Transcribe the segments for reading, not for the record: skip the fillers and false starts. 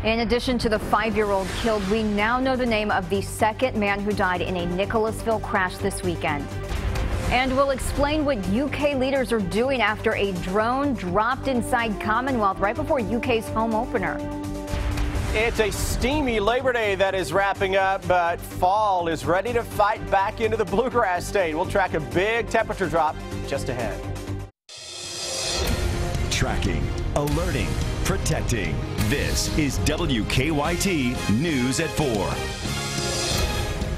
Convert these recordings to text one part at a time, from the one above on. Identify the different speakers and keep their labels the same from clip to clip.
Speaker 1: In addition to the 5-year-old killed, we now know the name of the second man who died in a Nicholasville crash this weekend. And we'll explain what UK leaders are doing after a drone dropped inside Commonwealth right before UK's home opener.
Speaker 2: It's a steamy Labor Day that is wrapping up, but fall is ready to fight back into the Bluegrass State. We'll track a big temperature drop just ahead.
Speaker 3: Tracking, alerting, protecting. This is WKYT News at 4.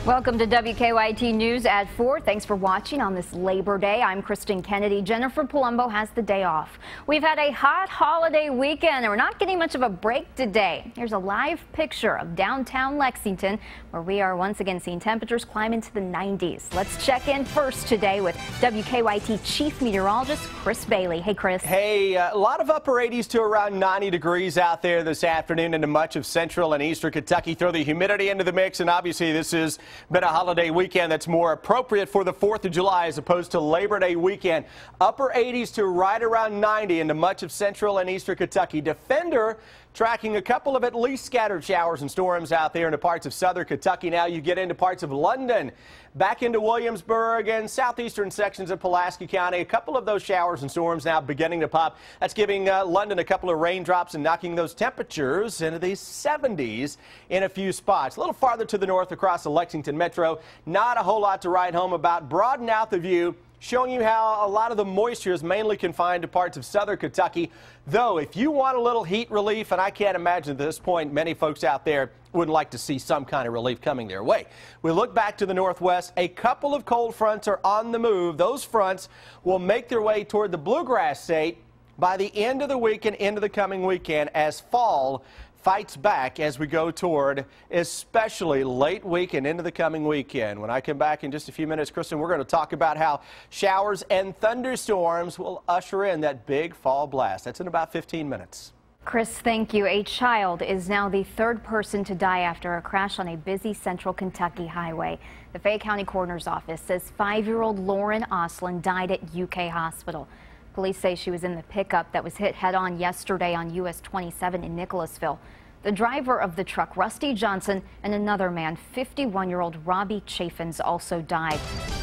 Speaker 1: Welcome to WKYT News at 4. Thanks for watching on this Labor Day. I'm Kristen Kennedy. Jennifer Palumbo has the day off. We've had a hot holiday weekend and we're not getting much of a break today. Here's a live picture of downtown Lexington, where we are once again seeing temperatures climb into the 90s. Let's check in first today with WKYT Chief Meteorologist Chris Bailey. Hey, Chris.
Speaker 2: Hey, a lot of upper 80s to around 90 degrees out there this afternoon into much of central and eastern Kentucky. Throw the humidity into the mix, and obviously this has been a holiday weekend that's more appropriate for the 4th of July as opposed to Labor Day weekend. Upper 80s to right around 90 into much of central and eastern Kentucky. Defender tracking a couple of at least scattered showers and storms out there into parts of southern Kentucky. Now you get into parts of London, back into Williamsburg and southeastern sections of Pulaski County. A couple of those showers and storms now beginning to pop. That's giving London a couple of raindrops and knocking those temperatures into the 70s in a few spots. A little farther to the north across the Lexington metro. Not a whole lot to write home about. Broaden out the view, showing you how a lot of the moisture is mainly confined to parts of southern Kentucky. Though, if you want a little heat relief, and I can't imagine at this point many folks out there would like to see some kind of relief coming their way. We look back to the northwest. A couple of cold fronts are on the move. Those fronts will make their way toward the Bluegrass State by the end of the week and into the coming weekend as fall fights back as we go toward especially late week and into the coming weekend. When I come back in just a few minutes, Kristen, we're going to talk about how showers and thunderstorms will usher in that big fall blast. That's in about 15 minutes.
Speaker 1: Chris, thank you. A child is now the third person to die after a crash on a busy central Kentucky highway. The Fayette County Coroner's Office says 5-year-old Lauren Oslin died at UK Hospital. Police say she was in the pickup that was hit head-on yesterday on US 27 in Nicholasville. The driver of the truck, Rusty Johnson, and another man, 51-year-old Robbie Chaffins, also died.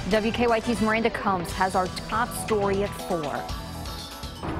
Speaker 1: WKYT's Miranda Combs has our top story at 4.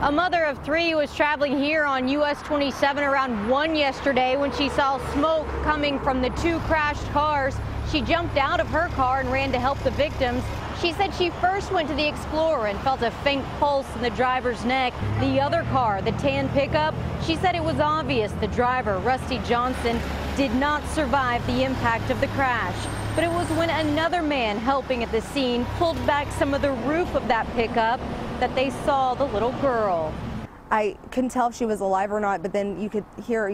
Speaker 4: A mother of 3 was traveling here on US 27 around 1 yesterday when she saw smoke coming from the 2 crashed cars. She jumped out of her car and ran to help the victims. She said she first went to the Explorer and felt a faint pulse in the driver's neck. The other car, the tan pickup, she said it was obvious the driver, Rusty Johnson, did not survive the impact of the crash. But it was when another man helping at the scene pulled back some of the roof of that pickup that they saw the little girl.
Speaker 5: I couldn't tell if she was alive or not, but then you could hear,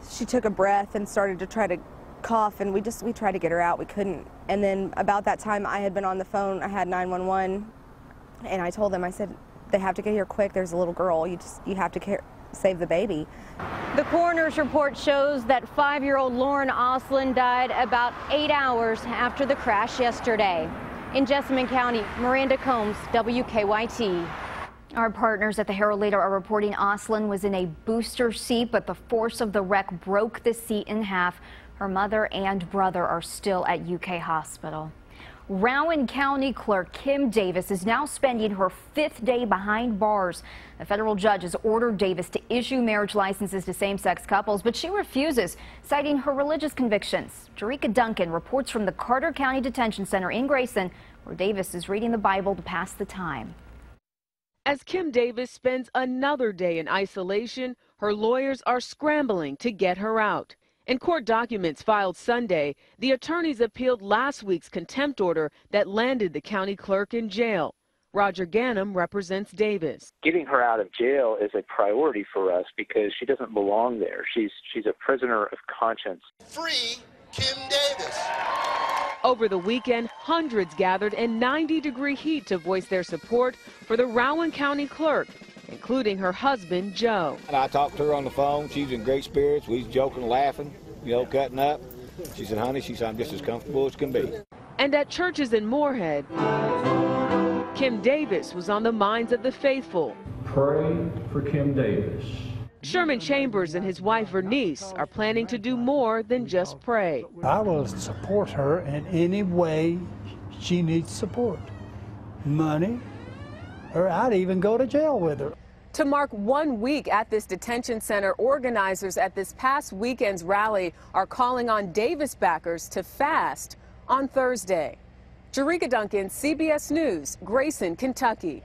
Speaker 5: she took a breath and started to try to cough, and we tried to get her out. We couldn't. And then about that time, I had been on the phone. I had 911, and I told them, I said, they have to get here quick. There's a little girl. You have to save the baby.
Speaker 4: The coroner's report shows that 5-year-old Lauren Oslin died about 8 hours after the crash yesterday. In Jessamine County, Miranda Combs, WKYT.
Speaker 1: Our partners at the Herald Leader are reporting Oslin was in a booster seat, but the force of the wreck broke the seat in half. Her mother and brother are still at UK Hospital. Rowan County Clerk Kim Davis is now spending her 5th day behind bars. A federal judge has ordered Davis to issue marriage licenses to same-sex couples, but she refuses, citing her religious convictions. Jerika Duncan reports from the Carter County Detention Center in Grayson, where Davis is reading the Bible to pass the time.
Speaker 6: As Kim Davis spends another day in isolation, her lawyers are scrambling to get her out. In court documents filed Sunday, the attorneys appealed last week's contempt order that landed the county clerk in jail. Roger Ganem represents Davis.
Speaker 7: Getting her out of jail is a priority for us because she doesn't belong there. She's a prisoner of conscience.
Speaker 8: Free Kim Davis.
Speaker 6: Over the weekend, hundreds gathered in 90-degree heat to voice their support for the Rowan County clerk, including her husband, Joe.
Speaker 9: And I talked to her on the phone. She's in great spirits. We was joking, laughing, cutting up. She said, honey, I'm just as comfortable as can be.
Speaker 6: And at churches in Moorhead, Kim Davis was on the minds of the faithful.
Speaker 10: Pray for Kim Davis.
Speaker 6: Sherman Chambers and his wife Vernice are planning to do more than just pray.
Speaker 10: I will support her in any way she needs support. Money, or I'd even go to jail with her.
Speaker 11: To mark 1 week at this detention center, organizers at this past weekend's rally are calling on Davis backers to fast on Thursday. Jerika Duncan, CBS News, Grayson, Kentucky.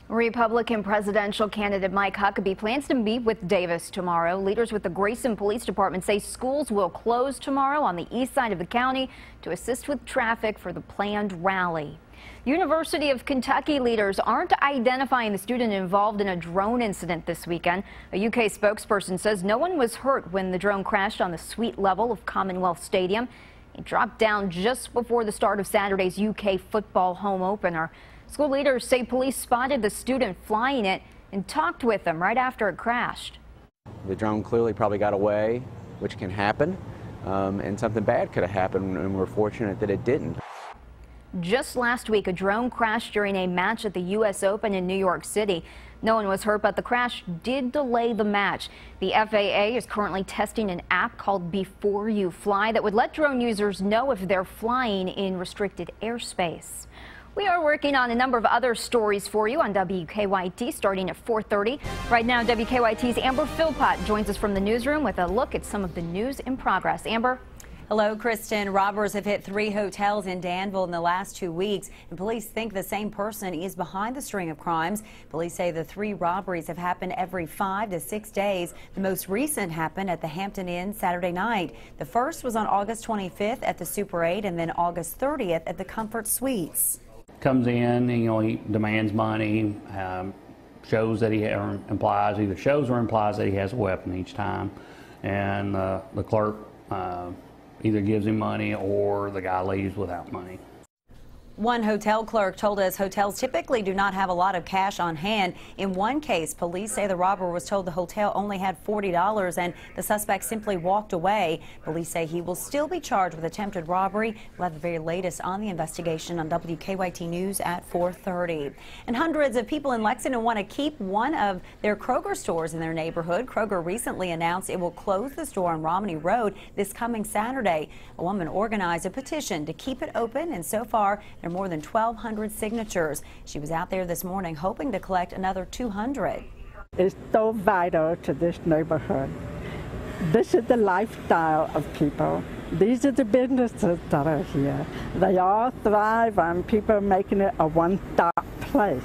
Speaker 1: Republican presidential candidate Mike Huckabee plans to meet with Davis tomorrow. Leaders with the Grayson Police Department say schools will close tomorrow on the east side of the county to assist with traffic for the planned rally. University of Kentucky leaders aren't identifying the student involved in a drone incident this weekend. A UK spokesperson says no one was hurt when the drone crashed on the suite level of Commonwealth Stadium. It dropped down just before the start of Saturday's UK football home opener. School leaders say police spotted the student flying it and talked with them right after it crashed.
Speaker 12: The drone clearly probably got away, which can happen, and something bad could have happened, and we're fortunate that it didn't.
Speaker 1: Just last week, a drone crashed during a match at the U.S. Open in New York City. No one was hurt, but the crash did delay the match. The FAA is currently testing an app called Before You Fly that would let drone users know if they're flying in restricted airspace. We are working on a number of other stories for you on WKYT starting at 4:30. Right now, WKYT's Amber Philpott joins us from the newsroom with a look at some of the news in progress. Amber?
Speaker 13: Hello, Kristen. Robbers have hit 3 hotels in Danville in the last 2 weeks, and police think the same person is behind the string of crimes. Police say the 3 robberies have happened every 5 to 6 days. The most recent happened at the Hampton Inn Saturday night. The first was on August 25th at the Super 8 and then August 30th at the Comfort Suites.
Speaker 14: Comes in, he demands money, shows that he implies, either shows or implies that he has a weapon each time, and the clerk either gives him money or the guy leaves without money.
Speaker 13: One hotel clerk told us hotels typically do not have a lot of cash on hand. In one case, police say the robber was told the hotel only had $40 and the suspect simply walked away. Police say he will still be charged with attempted robbery. We'll have the very latest on the investigation on WKYT News at 4:30. And hundreds of people in Lexington want to keep one of their Kroger stores in their neighborhood. Kroger recently announced it will close the store on Romney Road this coming Saturday. A woman organized a petition to keep it open, and so far there are more than 1,200 signatures. She was out there this morning hoping to collect another 200.
Speaker 15: It's so vital to this neighborhood. This is the lifestyle of people. These are the businesses that are here. They all thrive on people making it a one-stop place.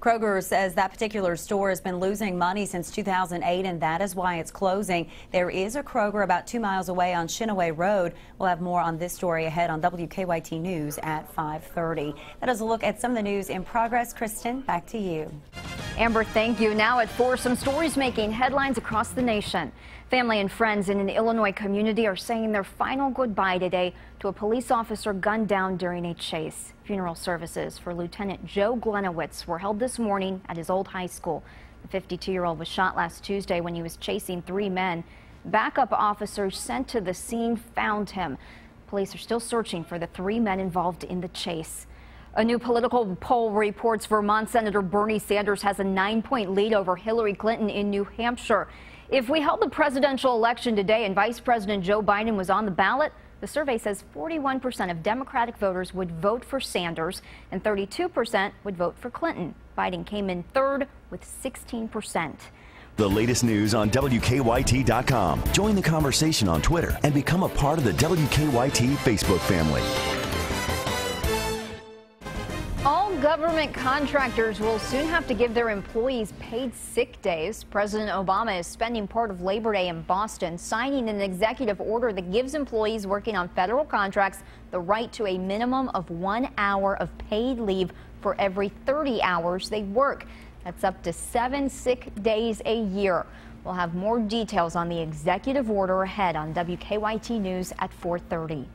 Speaker 13: Kroger says that particular store has been losing money since 2008, and that is why it's closing. There is a Kroger about 2 miles away on Shinaway Road. We'll have more on this story ahead on WKYT News at 5:30. That is a look at some of the news in progress. Kristen, back to you.
Speaker 1: Amber, thank you. Now at 4, some stories making headlines across the nation. Family and friends in an Illinois community are saying their final goodbye today to a police officer gunned down during a chase. Funeral services for Lieutenant Joe Glenowitz were held this morning at his old high school. The 52-year-old was shot last Tuesday when he was chasing 3 men. Backup officers sent to the scene found him. Police are still searching for the 3 men involved in the chase. A new political poll reports Vermont Senator Bernie Sanders has a 9-point lead over Hillary Clinton in New Hampshire. If we held the presidential election today and Vice President Joe Biden was on the ballot, the survey says 41% of Democratic voters would vote for Sanders and 32% would vote for Clinton. Biden came in third with 16%.
Speaker 3: The latest news on WKYT.com. Join the conversation on Twitter and become a part of the WKYT Facebook family.
Speaker 1: All government contractors will soon have to give their employees paid sick days. President Obama is spending part of Labor Day in Boston, signing an executive order that gives employees working on federal contracts the right to a minimum of 1 hour of paid leave for every 30 hours they work. That's up to 7 sick days a year. We'll have more details on the executive order ahead on WKYT News at 4:30.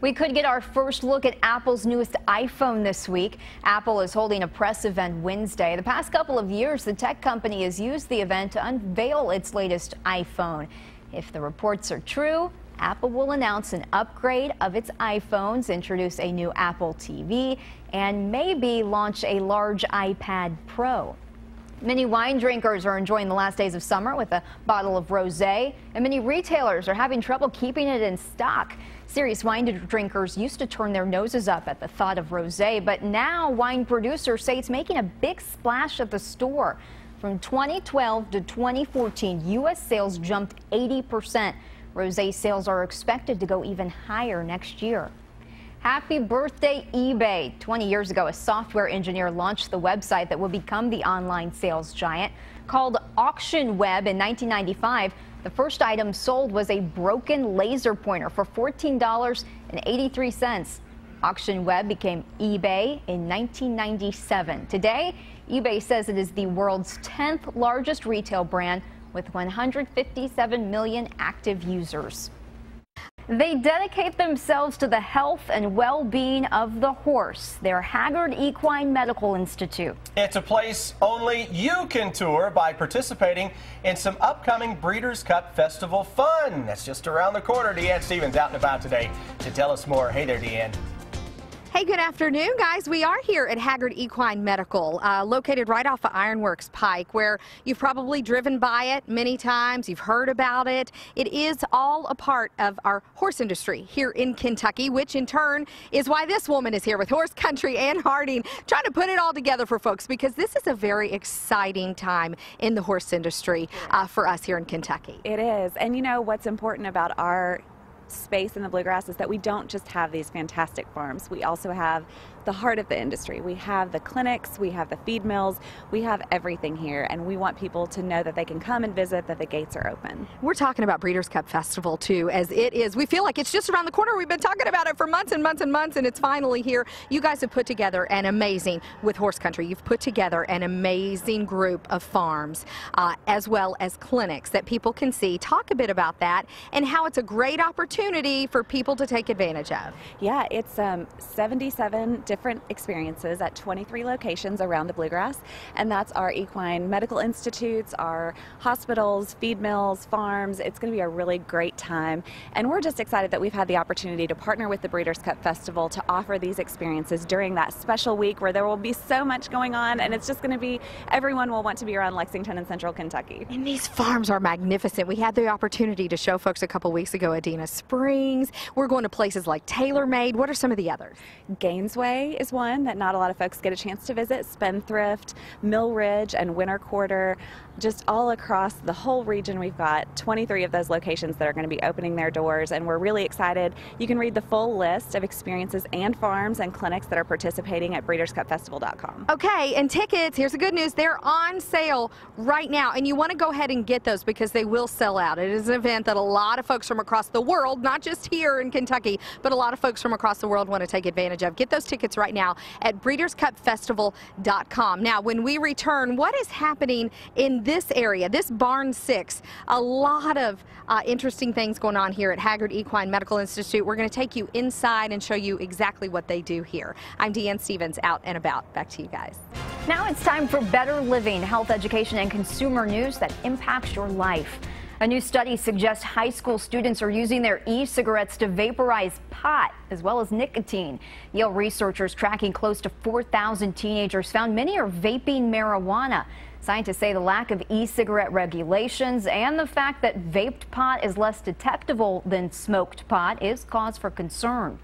Speaker 1: We could get our first look at Apple's newest iPhone this week. Apple is holding a press event Wednesday. The past couple of years, the tech company has used the event to unveil its latest iPhone. If the reports are true, Apple will announce an upgrade of its iPhones, introduce a new Apple TV, and maybe launch a large iPad Pro. Many wine drinkers are enjoying the last days of summer with a bottle of rosé, and many retailers are having trouble keeping it in stock. Serious wine drinkers used to turn their noses up at the thought of rosé, but now wine producers say it's making a big splash at the store. From 2012 to 2014, U.S. sales jumped 80%. Rosé sales are expected to go even higher next year. Happy birthday, eBay. 20 years ago, a software engineer launched the website that would become the online sales giant. Called Auction Web in 1995, the first item sold was a broken laser pointer for $14.83. Auction Web became eBay in 1997. Today, eBay says it is the world's 10th largest retail brand with 157 million active users. They dedicate themselves to the health and well-being of the horse. They're Haggard Equine Medical Institute.
Speaker 2: It's a place only you can tour by participating in some upcoming Breeders' Cup Festival fun. That's just around the corner. Deanne Stevens out and about today to tell us more. Hey there, Deanne.
Speaker 16: Hey, good afternoon, guys. We are here at Haggard Equine Medical, located right off of Ironworks Pike, where you've probably driven by it many times. You've heard about it. It is all a part of our horse industry here in Kentucky, which in turn is why this woman is here with Horse Country and Harding, trying to put it all together for folks, because this is a very exciting time in the horse industry for us here in Kentucky.
Speaker 17: It is. And you know what's important about our space in the bluegrass is that we don't just have these fantastic farms. We also have the heart of the industry. We have the clinics, we have the feed mills, we have everything here, and we want people to know that they can come and visit, that the gates are open.
Speaker 16: We're talking about Breeders' Cup Festival too, as it is. We feel like it's just around the corner. We've been talking about it for months and months and months, and it's finally here. You guys have put together an amazing, with Horse Country, you've put together an amazing group of farms as well as clinics that people can see. Talk a bit about that and how it's a great opportunity for people to take advantage of.
Speaker 17: Yeah, it's 77 different experiences at 23 locations around the bluegrass, and that's our equine medical institutes, our hospitals, feed mills, farms. It's going to be a really great time, and we're just excited that we've had the opportunity to partner with the Breeders' Cup Festival to offer these experiences during that special week where there will be so much going on, and it's just going to be, everyone will want to be around Lexington and Central Kentucky.
Speaker 16: And these farms are magnificent. We had the opportunity to show folks a couple weeks ago at Dina Springs. We're going to places like TaylorMade. What are some of the others?
Speaker 17: Gainesway is one that not a lot of folks get a chance to visit. Spendthrift, Mill Ridge, and Winter Quarter. Just all across the whole region, we've got 23 of those locations that are going to be opening their doors, and we're really excited. You can read the full list of experiences and farms and clinics that are participating at breederscupfestival.com.
Speaker 16: Okay, and tickets, here's the good news, they're on sale right now, and you want to go ahead and get those because they will sell out. It is an event that a lot of folks from across the world, not just here in Kentucky, but a lot of folks from across the world want to take advantage of. Get those tickets right now at breederscupfestival.com. Now, when we return, what is happening in this area, this Barn 6? A lot of interesting things going on here at Haggard Equine Medical Institute. We're going to take you inside and show you exactly what they do here. I'm Deanne Stevens, out and about. Back to you guys.
Speaker 1: Now it's time for Better Living, health education and consumer news that impacts your life. A new study suggests high school students are using their e-cigarettes to vaporize pot as well as nicotine. Yale researchers tracking close to 4,000 teenagers found many are vaping marijuana. Scientists say the lack of e-cigarette regulations and the fact that vaped pot is less detectable than smoked pot is cause for concern.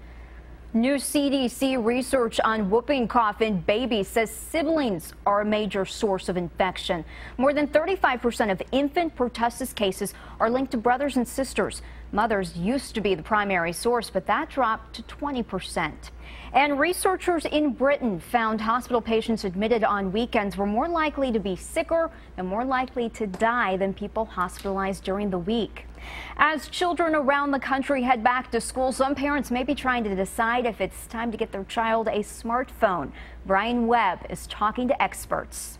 Speaker 1: New CDC research on whooping cough in babies says siblings are a major source of infection. More than 35% of infant pertussis cases are linked to brothers and sisters. Mothers used to be the primary source, but that dropped to 20%. And researchers in Britain found hospital patients admitted on weekends were more likely to be sicker and more likely to die than people hospitalized during the week. As children around the country head back to school, some parents may be trying to decide if it's time to get their child a smartphone. Brian Webb is talking to experts.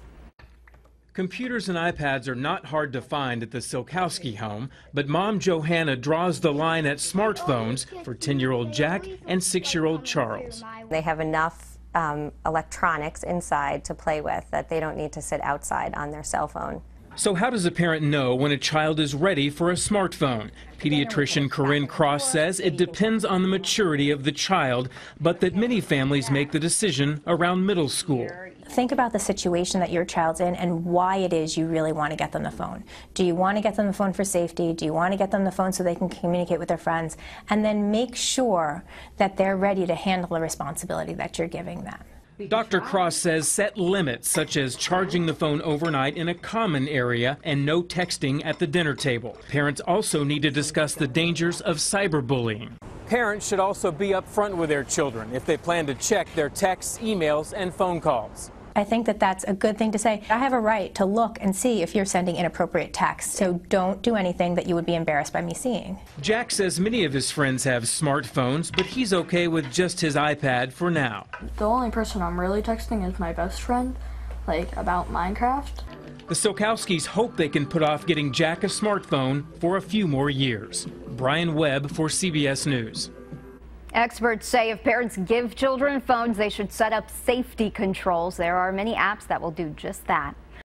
Speaker 18: Computers and iPads are not hard to find at the Silkowski home, but Mom Johanna draws the line at smartphones for 10-year-old Jack and 6-year-old Charles.
Speaker 19: They have enough electronics inside to play with that they don't need to sit outside on their cell phone.
Speaker 18: So how does a parent know when a child is ready for a smartphone? Pediatrician Corinne Cross says it depends on the maturity of the child, but that many families make the decision around middle school.
Speaker 20: think about the situation that your child's in and why it is you really want to get them the phone. Do you want to get them the phone for safety? Do you want to get them the phone so they can communicate with their friends? And then make sure that they're ready to handle the responsibility that you're giving them.
Speaker 18: Dr. Cross says set limits such as charging the phone overnight in a common area and no texting at the dinner table. Parents also need to discuss the dangers of cyberbullying. Parents should also be upfront with their children if they plan to check their texts, emails, and phone calls.
Speaker 20: I think that that's a good thing to say. I have a right to look and see if you're sending inappropriate texts, so don't do anything that you would be embarrassed by me seeing.
Speaker 18: Jack says many of his friends have smartphones, but he's okay with just his iPad for now.
Speaker 21: The only person I'm really texting is my best friend, like about Minecraft.
Speaker 18: The Silkowskis hope they can put off getting Jack a smartphone for a few more years. Brian Webb for CBS News.
Speaker 1: Experts say if parents give children phones, they should set up safety controls. There are many apps that will do just that.